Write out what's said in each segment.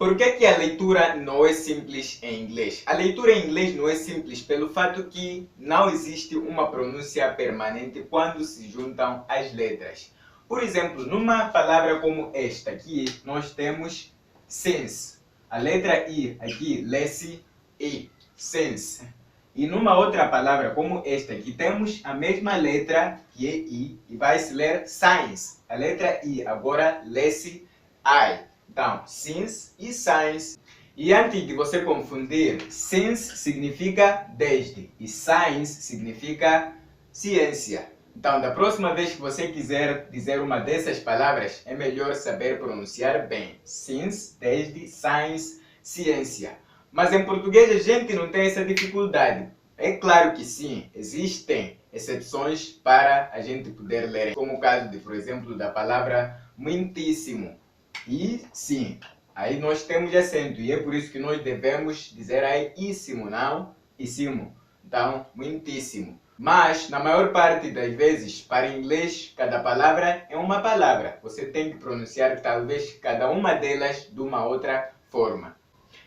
Por que a leitura não é simples em inglês? A leitura em inglês não é simples pelo fato que não existe uma pronúncia permanente quando se juntam as letras. Por exemplo, numa palavra como esta aqui, nós temos since. A letra I aqui lê-se I, since. E numa outra palavra como esta aqui, temos a mesma letra que é I e vai se ler science. A letra I agora lê-se I. Então, since e science. E antes de você confundir, since significa desde e science significa ciência. Então, da próxima vez que você quiser dizer uma dessas palavras, é melhor saber pronunciar bem. Since, desde, science, ciência. Mas em português a gente não tem essa dificuldade. É claro que sim, existem exceções para a gente poder ler. Como o caso de, por exemplo, da palavra muitíssimo. E sim, aí nós temos acento e é por isso que nós devemos dizer aí íssimo, não íssimo. Então, muitíssimo. Mas, na maior parte das vezes, para inglês, cada palavra é uma palavra. Você tem que pronunciar talvez cada uma delas de uma outra forma.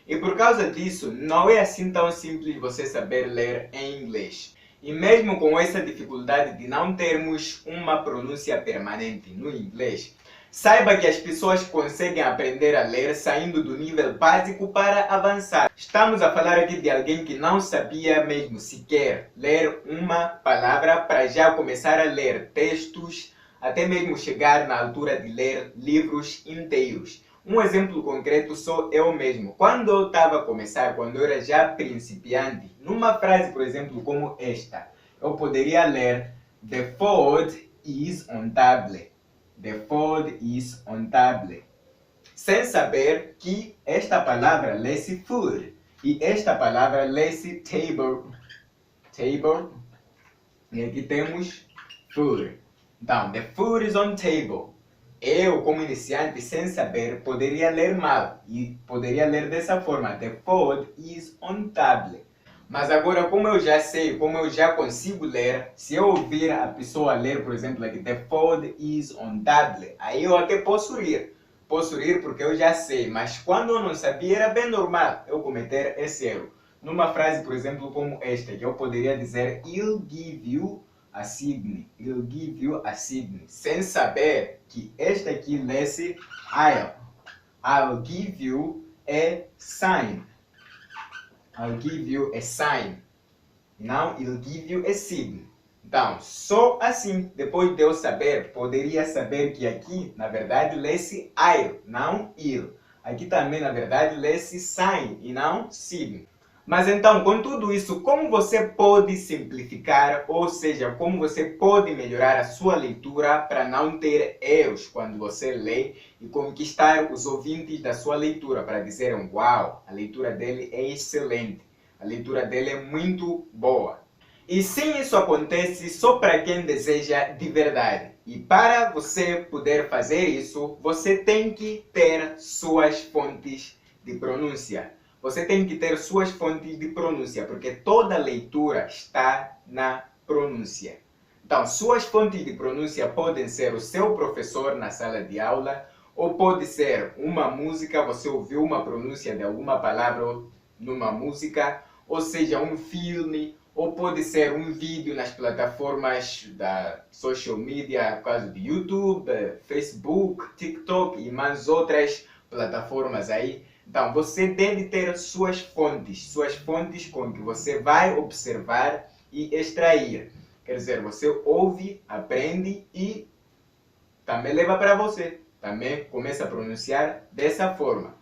E por causa disso, não é assim tão simples você saber ler em inglês. E mesmo com essa dificuldade de não termos uma pronúncia permanente no inglês, saiba que as pessoas conseguem aprender a ler saindo do nível básico para avançar. Estamos a falar aqui de alguém que não sabia mesmo sequer ler uma palavra para já começar a ler textos, até mesmo chegar na altura de ler livros inteiros. Um exemplo concreto sou eu mesmo. Quando eu estava a começar, quando eu era já principiante, numa frase, por exemplo, como esta, eu poderia ler The food is on table. The food is on table. Sem saber que esta palavra lê-se food e esta palavra lê-se table. Table. E aqui temos food. Então, the food is on table. Eu, como iniciante, sem saber, poderia ler mal e poderia ler dessa forma: The food is on table. Mas agora, como eu já sei, como eu já consigo ler, se eu ouvir a pessoa ler, por exemplo, aqui, The food is on table, aí eu até posso rir. Posso rir porque eu já sei, mas quando eu não sabia, era bem normal eu cometer esse erro. Numa frase, por exemplo, como esta, que eu poderia dizer I'll give you a Sydney. I'll give you a Sydney. Sem saber que esta aqui lê-se I'll give you a sign. I'll give you a sign. Não, I'll give you a Sydney. Então, só assim, depois de eu saber, poderia saber que aqui, na verdade, lê-se I'll, não il. Aqui também, na verdade, lê-se sign e não Sydney. Mas então, com tudo isso, como você pode simplificar, ou seja, como você pode melhorar a sua leitura para não ter erros quando você lê e conquistar os ouvintes da sua leitura para dizerem, uau, a leitura dele é excelente, a leitura dele é muito boa. E sim, isso acontece só para quem deseja de verdade. E para você poder fazer isso, você tem que ter suas fontes de pronúncia. Você tem que ter suas fontes de pronúncia, porque toda leitura está na pronúncia. Então, suas fontes de pronúncia podem ser o seu professor na sala de aula, ou pode ser uma música, você ouviu uma pronúncia de alguma palavra numa música, ou seja, um filme, ou pode ser um vídeo nas plataformas da social media, no caso de YouTube, Facebook, TikTok e mais outras plataformas aí. Então, você deve ter suas fontes com que você vai observar e extrair. Quer dizer, você ouve, aprende e também leva para você. Também começa a pronunciar dessa forma.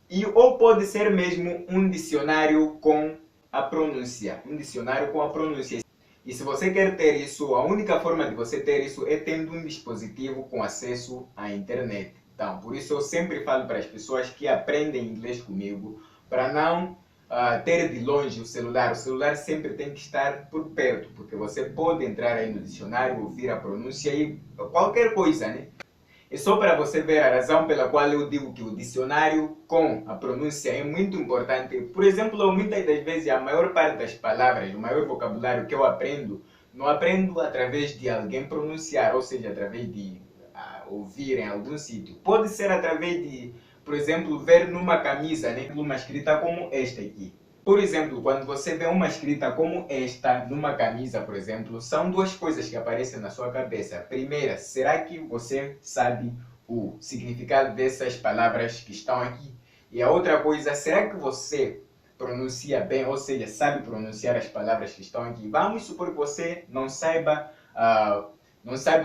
E ou pode ser mesmo um dicionário com a pronúncia. Um dicionário com a pronúncia. E se você quer ter isso, a única forma de você ter isso é tendo um dispositivo com acesso à internet. Então, por isso eu sempre falo para as pessoas que aprendem inglês comigo, para não ter de longe o celular. O celular sempre tem que estar por perto, porque você pode entrar aí no dicionário, ouvir a pronúncia e qualquer coisa, né? É só para você ver a razão pela qual eu digo que o dicionário com a pronúncia é muito importante. Por exemplo, muitas das vezes a maior parte das palavras, o maior vocabulário que eu aprendo, não aprendo através de alguém pronunciar, ou seja, através de ouvir em algum sítio. Pode ser através de por exemplo, ver numa camisa, né, uma escrita como esta aqui. Por exemplo, quando você vê uma escrita como esta numa camisa, por exemplo, são duas coisas que aparecem na sua cabeça. Primeira, será que você sabe o significado dessas palavras que estão aqui? E a outra coisa, será que você pronuncia bem, ou seja, sabe pronunciar as palavras que estão aqui? Vamos supor que você não sabe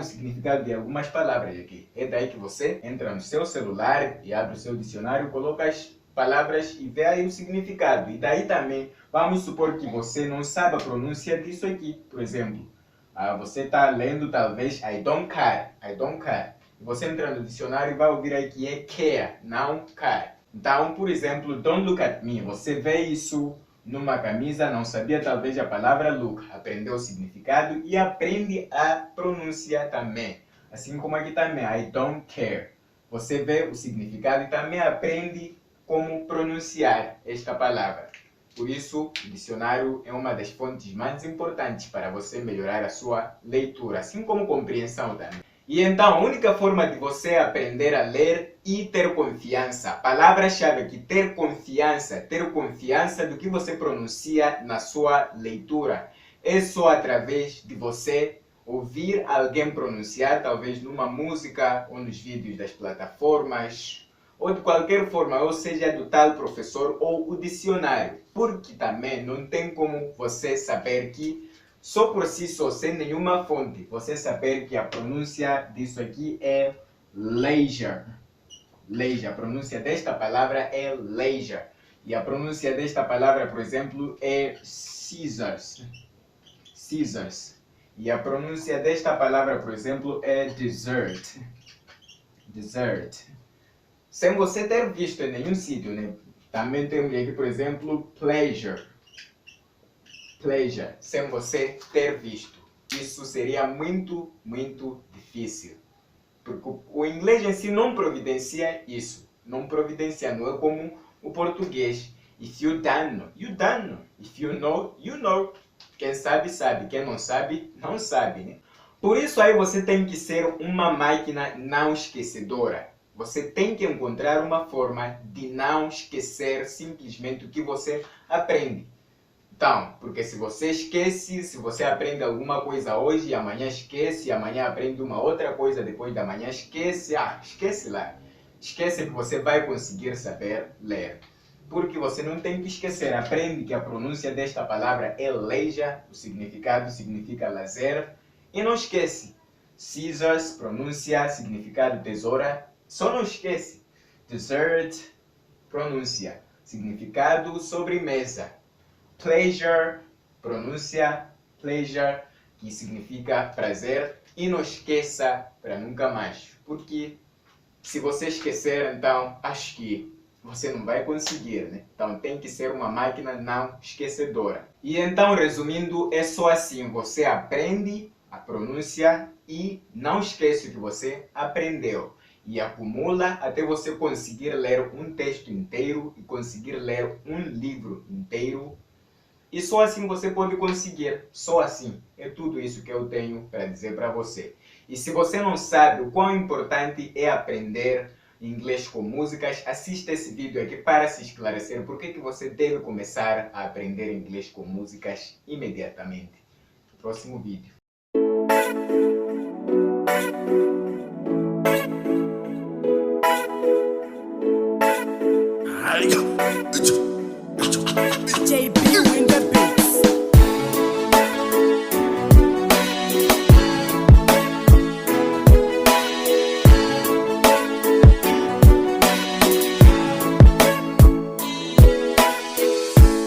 o significado de algumas palavras aqui. É daí que você entra no seu celular e abre o seu dicionário, coloca as palavras e vê aí o significado. E daí também, vamos supor que você não sabe a pronúncia disso aqui. Por exemplo, você está lendo talvez I don't care, I don't care. E você entra no dicionário e vai ouvir aqui é care, não care. Então, por exemplo, don't look at me. Você vê isso numa camisa, não sabia talvez a palavra look, aprendeu o significado e aprende a pronúncia também. Assim como aqui também, I don't care. Você vê o significado e também aprende como pronunciar esta palavra. Por isso, o dicionário é uma das fontes mais importantes para você melhorar a sua leitura, assim como compreensão também. E então, a única forma de você aprender a ler e ter confiança, palavra-chave aqui, ter confiança do que você pronuncia na sua leitura, é só através de você ouvir alguém pronunciar, talvez numa música ou nos vídeos das plataformas, ou de qualquer forma, ou seja, do tal professor ou o dicionário. Porque também não tem como você saber que, só por si só, sem nenhuma fonte, você saber que a pronúncia disso aqui é leisure. Leisure. A pronúncia desta palavra é leisure. E a pronúncia desta palavra, por exemplo, é scissors. Scissors. E a pronúncia desta palavra, por exemplo, é dessert. Dessert. Sem você ter visto em nenhum sítio, né? Também temos aqui, por exemplo, pleasure. Pleasure, sem você ter visto. Isso seria muito, muito difícil. Porque o inglês em si não providencia isso. Não providencia, não é como o português. If you don't know, you don't know. If you know, you know. Quem sabe, sabe. Quem não sabe, não sabe, né? Por isso aí você tem que ser uma máquina não esquecedora. Você tem que encontrar uma forma de não esquecer simplesmente o que você aprende. Então, porque se você esquece, se você aprende alguma coisa hoje e amanhã esquece, e amanhã aprende uma outra coisa depois da manhã esquece, esquece lá. Esquece que você vai conseguir saber ler. Porque você não tem que esquecer, aprende que a pronúncia desta palavra é leisure, o significado significa lazer, e não esquece. Scissors, pronúncia, significado tesoura, só não esquece. Dessert, pronúncia, significado sobremesa. Pleasure, pronúncia pleasure, que significa prazer. E não esqueça para nunca mais. Porque se você esquecer, então acho que você não vai conseguir, né? Então tem que ser uma máquina não esquecedora. E então, resumindo, é só assim. Você aprende a pronúncia e não esquece o que você aprendeu. E acumula até você conseguir ler um texto inteiro e conseguir ler um livro inteiro. E só assim você pode conseguir. Só assim. É tudo isso que eu tenho para dizer para você. E se você não sabe o quão importante é aprender inglês com músicas, assista esse vídeo aqui para se esclarecer por que você deve começar a aprender inglês com músicas imediatamente. Próximo vídeo. Aí,